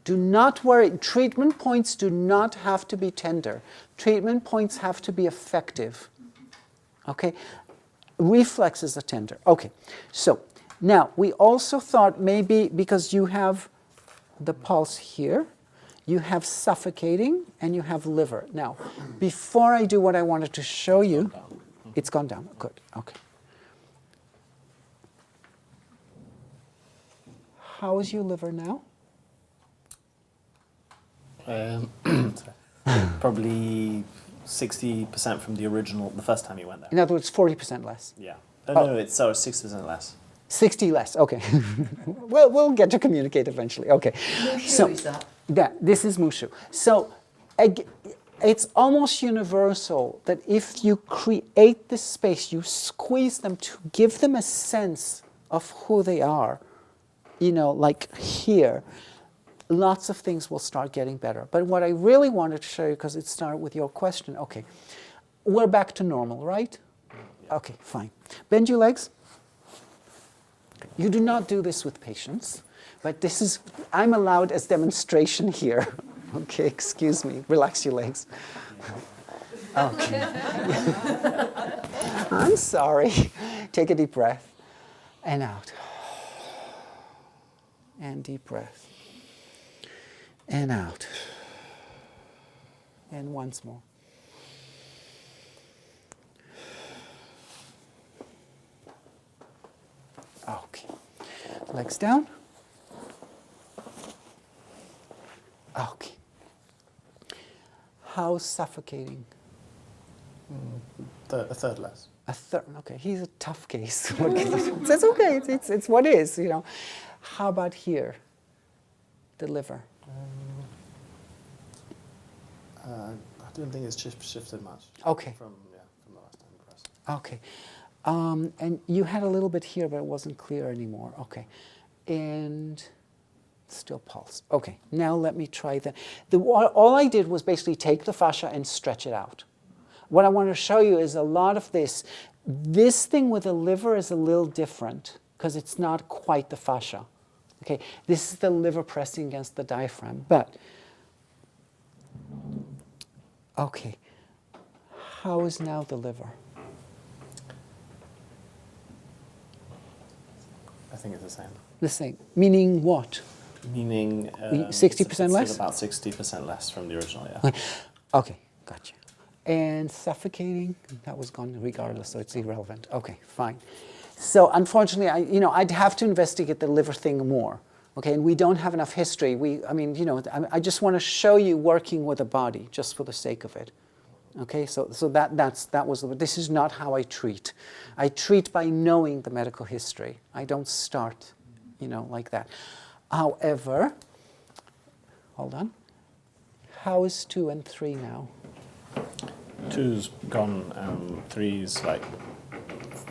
Do not worry. Treatment points do not have to be tender. Treatment points have to be effective. Okay? Reflexes are tender. Okay. So now we also thought maybe because you have the pulse here, you have suffocating, and you have liver. Now, before I do what I wanted to show you, it's gone down. Good. Okay. How is your liver now? Probably 60% from the original, the first time you went there. In other words, 40% less. Yeah. No, it's 60% less. 60 less. Okay. Well, we'll get to communicate eventually. Okay. Who is that? Yeah, this is Mushu. So it's almost universal that if you create this space, you squeeze them to give them a sense of who they are, like here, lots of things will start getting better. But what I really wanted to show you, because it started with your question, okay, we're back to normal, right? Okay, fine. Bend your legs. You do not do this with patients, but I'm allowed as demonstration here. Okay, excuse me, relax your legs. Okay. I'm sorry. Take a deep breath and out. And deep breath. And out. And once more. Okay. Legs down. Okay. How's suffocating? A third less. A third. Okay, he's a tough case. That's okay. It's what is. How about here? The liver. I don't think it's shifted much. Okay. From the last time you pressed. Okay. And you had a little bit here, but it wasn't clear anymore. Okay. And still pulse. Okay. Now let me try that. All I did was basically take the fascia and stretch it out. What I want to show you is a lot of this. This thing with the liver is a little different because it's not quite the fascia. Okay. This is the liver pressing against the diaphragm. But, okay. How is now the liver? I think it's the same. The same. Meaning what? Meaning 60% less? It's about 60% less from the original, yeah. Okay, gotcha. And suffocating, that was gone regardless, so it's irrelevant. Okay, fine. So unfortunately, I'd have to investigate the liver thing more. Okay, and we don't have enough history. I just want to show you working with the body, just for the sake of it. Okay, so this is not how I treat. I treat by knowing the medical history. I don't start, like that. However, hold on. How is 2 and 3 now? 2's gone, 3's like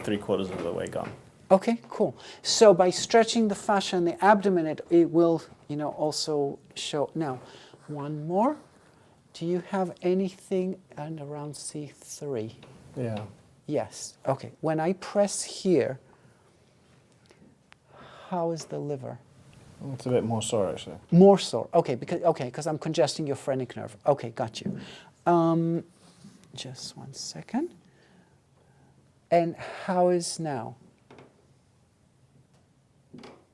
3/4 of the way gone. Okay, cool. So by stretching the fascia in the abdomen, it will, also show. Now, one more. Do you have anything around C3? Yeah. Yes. Okay. When I press here, how is the liver? It's a bit more sore, actually. More sore. Okay, because I'm congesting your phrenic nerve. Okay, got you. Just 1 second. And how is now?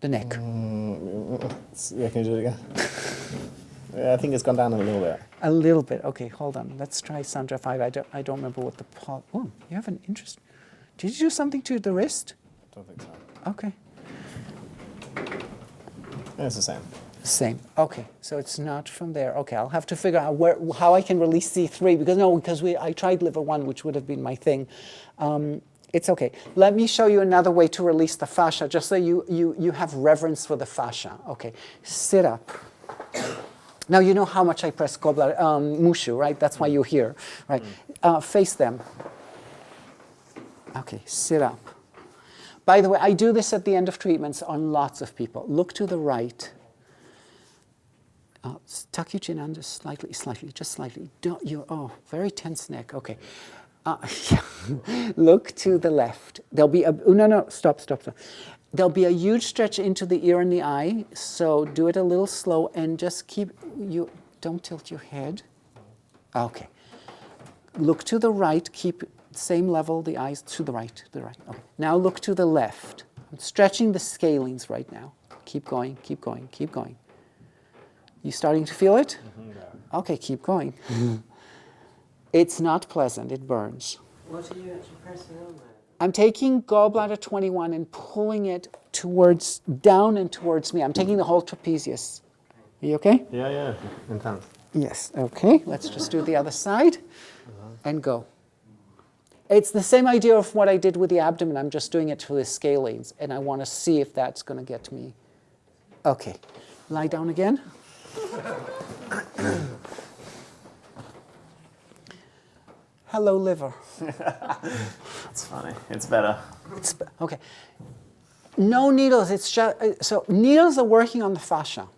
The neck. Yeah, can you do it again? Yeah, I think it's gone down a little bit. A little bit. Okay, hold on. Let's try Sandra 5. I don't remember what the Oh, you have an interest. Did you do something to the wrist? Don't think so. Okay. Yeah, it's the same. Same. Okay, so it's not from there. Okay, I'll have to figure out how I can release C3 because I tried liver 1, which would have been my thing. It's okay. Let me show you another way to release the fascia, just so you have reverence for the fascia. Okay, sit up. Now you know how much I press gallbladder, Mushu, right? That's why you're here, right? Face them. Okay, sit up. By the way, I do this at the end of treatments on lots of people. Look to the right. Tuck your chin under slightly, just slightly. Very tense neck. Okay. Look to the left. There'll be no, stop. There'll be a huge stretch into the ear and the eye, so do it a little slow and just don't tilt your head. Okay. Look to the right, keep same level, the eyes to the right, Okay. Now look to the left. I'm stretching the scalenes right now. Keep going, keep going, keep going. You starting to feel it? Yeah. Okay, keep going. It's not pleasant, it burns. What are you actually pressing on there? I'm taking gallbladder 21 and pulling it down and towards me. I'm taking the whole trapezius. Are you okay? Yeah, intense. Yes, okay. Let's just do the other side and go. It's the same idea of what I did with the abdomen. I'm just doing it for the scalenes, and I want to see if that's going to get me. Okay. Lie down again. Hello, liver. That's funny. It's better. Okay. No needles. It's just so needles are working on the fascia.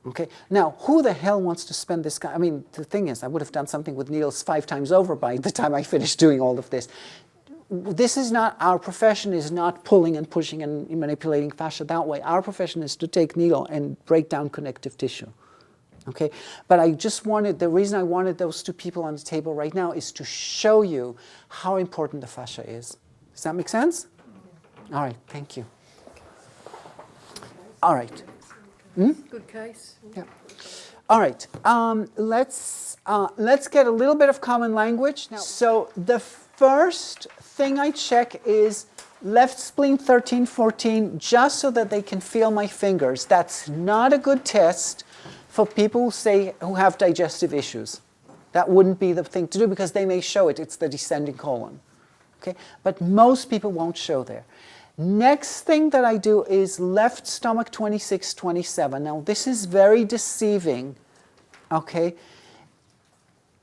Okay. Now, who the hell wants to spend this? I mean, the thing is, I would have done something with needles 5 times over by the time I finished doing all of this. This is not our profession. Is not pulling and pushing and manipulating fascia that way. Our profession is to take needle and break down connective tissue. Okay, but I just wanted, the reason I wanted those 2 people on the table right now is to show you how important the fascia is. Does that make sense? All right, thank you. All right. Good case. Yeah. All right. Let's get a little bit of common language now. So the first thing I check is left spleen 13, 14, just so that they can feel my fingers. That's not a good test for people who have digestive issues. That wouldn't be the thing to do because they may show it. It's the descending colon. Okay? But most people won't show there. Next thing that I do is left stomach 26, 27. Now this is very deceiving. Okay?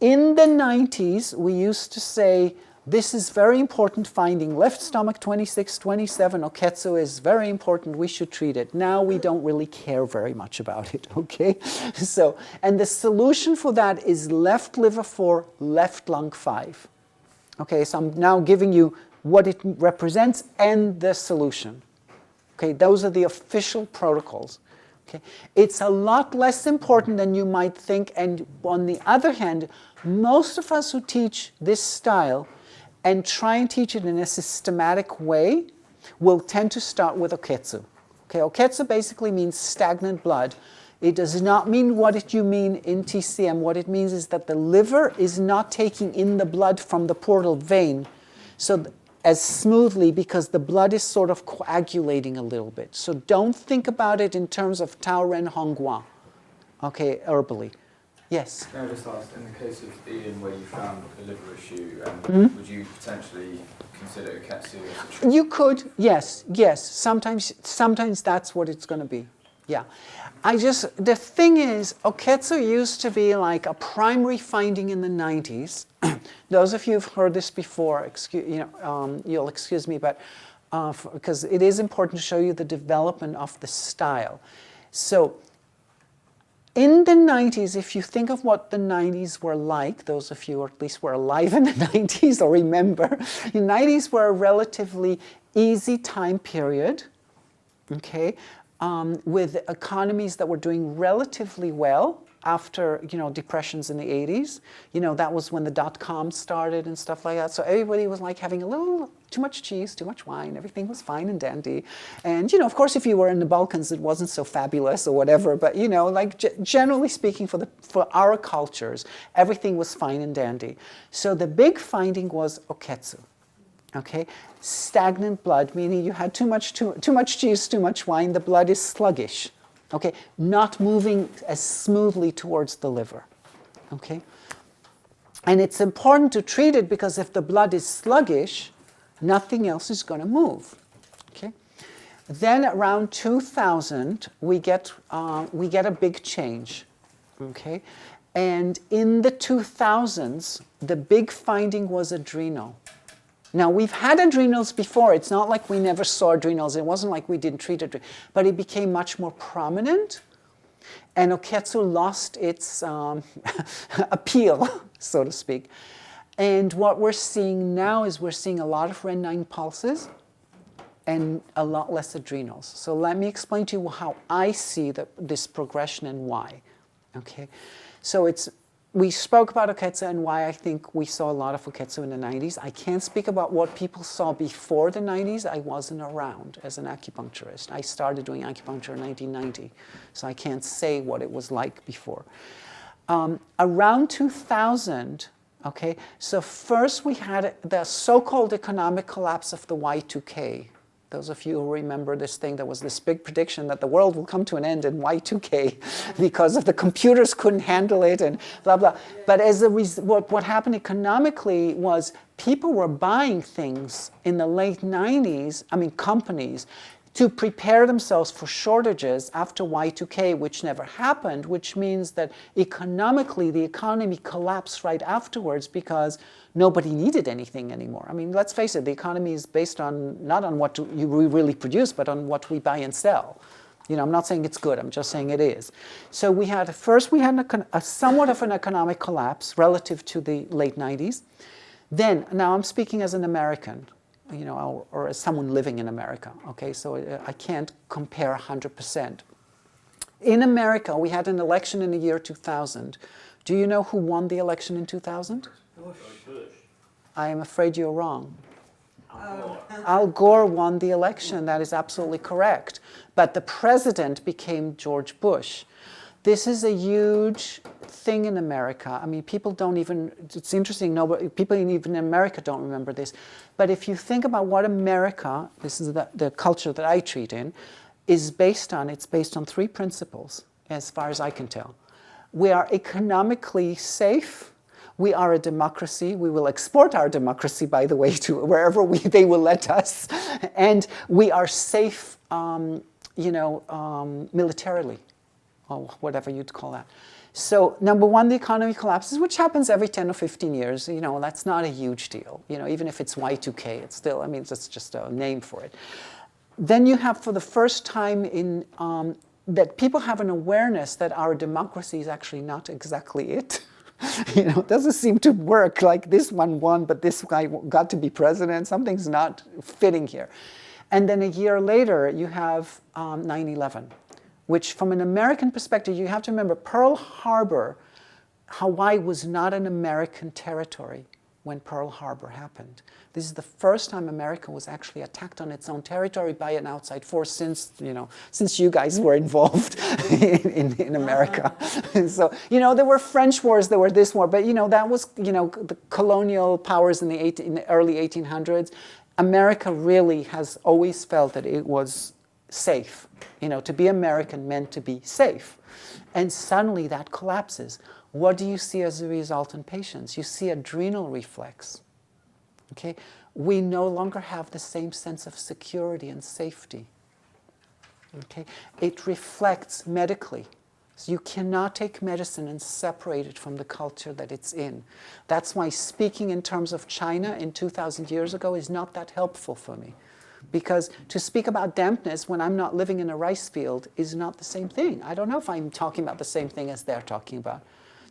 In the 90s, we used to say, this is very important finding. Left stomach 26, 27, oketsu is very important. We should treat it. Now we don't really care very much about it, okay? So, and the solution for that is left liver 4, left lung 5. Okay, so I'm now giving you what it represents and the solution. Okay, those are the official protocols. Okay, it's a lot less important than you might think, and on the other hand, most of us who teach this style and try and teach it in a systematic way will tend to start with oketsu. Okay, oketsu basically means stagnant blood. It does not mean what you mean in TCM. What it means is that the liver is not taking in the blood from the portal vein as smoothly because the blood is sort of coagulating a little bit. So don't think about it in terms of Tao Ren Hongguan, okay, herbally. Yes? Can I just ask, in the case of Ian where you found a liver issue, would you potentially consider oketsu as a treatment? You could, yes. Sometimes that's what it's going to be. Yeah. The thing is, oketsu used to be like a primary finding in the 90s. Those of you who've heard this before, you'll excuse me, but because it is important to show you the development of the style. So, in the 90s, if you think of what the 90s were like, those of you who at least were alive in the 90s or remember, the 90s were a relatively easy time period, okay, with economies that were doing relatively well after, depressions in the 80s. That was when the dot-com started and stuff like that. So everybody was like having a little too much cheese, too much wine. Everything was fine and dandy. And, of course, if you were in the Balkans, it wasn't so fabulous or whatever. But, generally speaking, for our cultures, everything was fine and dandy. So the big finding was oketsu. Okay, stagnant blood, meaning you had too much cheese, too much wine. The blood is sluggish. Okay, not moving as smoothly towards the liver. Okay, and it's important to treat it because if the blood is sluggish, nothing else is going to move. Okay, then around 2000 we get a big change. Okay, and in the 2000s the big finding was adrenal. Now, we've had adrenals before. It's not like we never saw adrenals. It wasn't like we didn't treat adrenals. But it became much more prominent. And oketsu lost its appeal, so to speak. And what we're seeing now is we're seeing a lot of Ren 9 pulses. and a lot less adrenals. So let me explain to you how I see this progression and why. Okay, so we spoke about Oketsu and why I think we saw a lot of Oketsu in the 90s. I can't speak about what people saw before the 90s. I wasn't around as an acupuncturist. I started doing acupuncture in 1990, so I can't say what it was like before. Around 2000, okay, so first we had the so-called economic collapse of the Y2K. Those of you who remember this thing, there was this big prediction that the world will come to an end in Y2K because of the computers couldn't handle it and blah, blah. But as a what happened economically was people were buying things in the late 90s, companies, to prepare themselves for shortages after Y2K, which never happened, which means that economically the economy collapsed right afterwards because nobody needed anything anymore. I mean, let's face it, the economy is based on, not on what we really produce, but on what we buy and sell. You know, I'm not saying it's good, I'm just saying it is. So we had a somewhat of an economic collapse relative to the late 90s. Then, now I'm speaking as an American, you know, or as someone living in America, okay? So I can't compare 100%. In America, we had an election in the year 2000. Do you know who won the election in 2000? Bush. I am afraid you're wrong. Al Gore won the election, that is absolutely correct. But the president became George Bush. This is a huge thing in America. I mean, people don't even, it's interesting, people even in America don't remember this. But if you think about what America, this is the culture that I treat in, is based on, it's based on 3 principles, as far as I can tell. We are economically safe. We are a democracy. We will export our democracy, by the way, to wherever they will let us. And we are safe, militarily, or whatever you'd call that. So, number one, the economy collapses, which happens every 10 or 15 years. You know, that's not a huge deal. You know, even if it's Y2K, it's still, I mean, that's just a name for it. Then you have, for the first time that people have an awareness that our democracy is actually not exactly it. You know, it doesn't seem to work, like this one won, but this guy got to be president. Something's not fitting here. And then a year later, you have 9/11, which from an American perspective, you have to remember Pearl Harbor, Hawaii was not an American territory when Pearl Harbor happened. This is the first time America was actually attacked on its own territory by an outside force since you guys were involved in America. So, you know, there were French wars, there were this war, but, you know, that was, you know, the colonial powers in the early 1800s. America really has always felt that it was safe. You know, to be American meant to be safe. And suddenly that collapses. What do you see as a result in patients? You see adrenal reflex. Okay? We no longer have the same sense of security and safety. Okay? It reflects medically. So you cannot take medicine and separate it from the culture that it's in. That's why speaking in terms of China in 2,000 years ago is not that helpful for me. Because to speak about dampness when I'm not living in a rice field is not the same thing. I don't know if I'm talking about the same thing as they're talking about.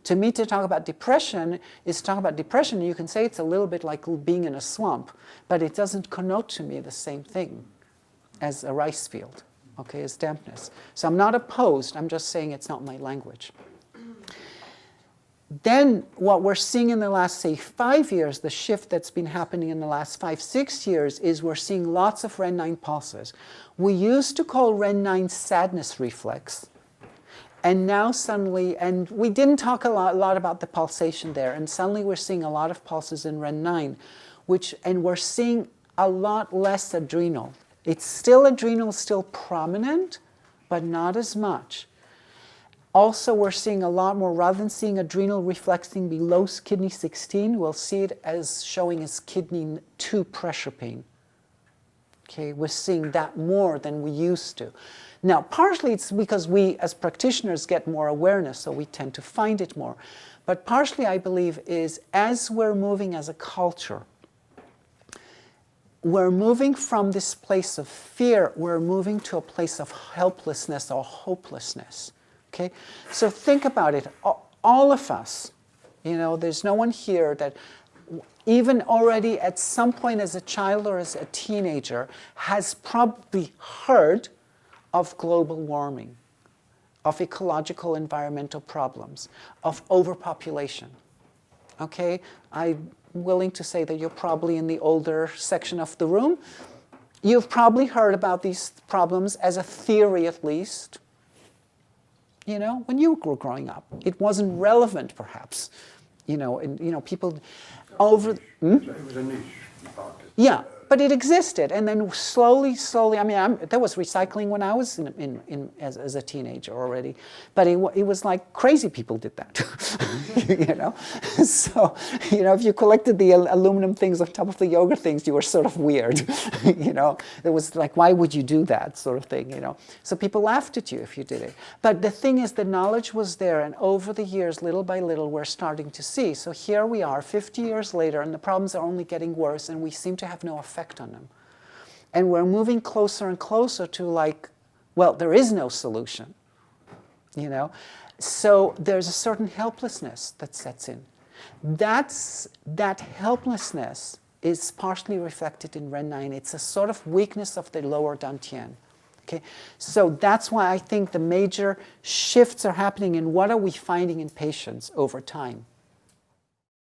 To me, to talk about depression is to talk about depression. You can say it's a little bit like being in a swamp, but it doesn't connote to me the same thing as a rice field, okay, as dampness. So I'm not opposed, I'm just saying it's not my language. Then what we're seeing in the last, say, 5 years, the shift that's been happening in the last 5-6 years is we're seeing lots of REN9 pulses. We used to call REN9 sadness reflex. And now suddenly, and we didn't talk a lot about the pulsation there, and suddenly we're seeing a lot of pulses in REN9, and we're seeing a lot less adrenal. It's still adrenal, still prominent, but not as much. Also, we're seeing a lot more, rather than seeing adrenal reflexing below kidney 16, we'll see it as showing as kidney 2 pressure pain. Okay, we're seeing that more than we used to. Now, partially it's because we as practitioners get more awareness, so we tend to find it more. But partially, I believe, is as we're moving as a culture, we're moving from this place of fear, we're moving to a place of helplessness or hopelessness. Okay? So think about it. All of us, you know, there's no one here that even already at some point as a child or as a teenager, has probably heard of global warming, of ecological environmental problems, of overpopulation. Okay, I'm willing to say that you're probably in the older section of the room. You've probably heard about these problems as a theory at least, you know, when you were growing up. It wasn't relevant perhaps, you know, and, you know, people over... It was a niche market. Yeah, but it existed, and then slowly, I mean, there was recycling when I was as a teenager already, but it was like crazy people did that, you know? So, you know, if you collected the aluminum things on top of the yogurt things, you were sort of weird, you know? It was like, why would you do that sort of thing, you know? So people laughed at you if you did it. But the thing is, the knowledge was there, and over the years, little by little, we're starting to see. So here we are, 50 years later, and the problems are only getting worse, and we seem to have no effect on them. And we're moving closer and closer to like, well, there is no solution, you know? So there's a certain helplessness that sets in. That helplessness is partially reflected in Ren 9. It's a sort of weakness of the lower Dantian. Okay? So that's why I think the major shifts are happening in what are we finding in patients over time.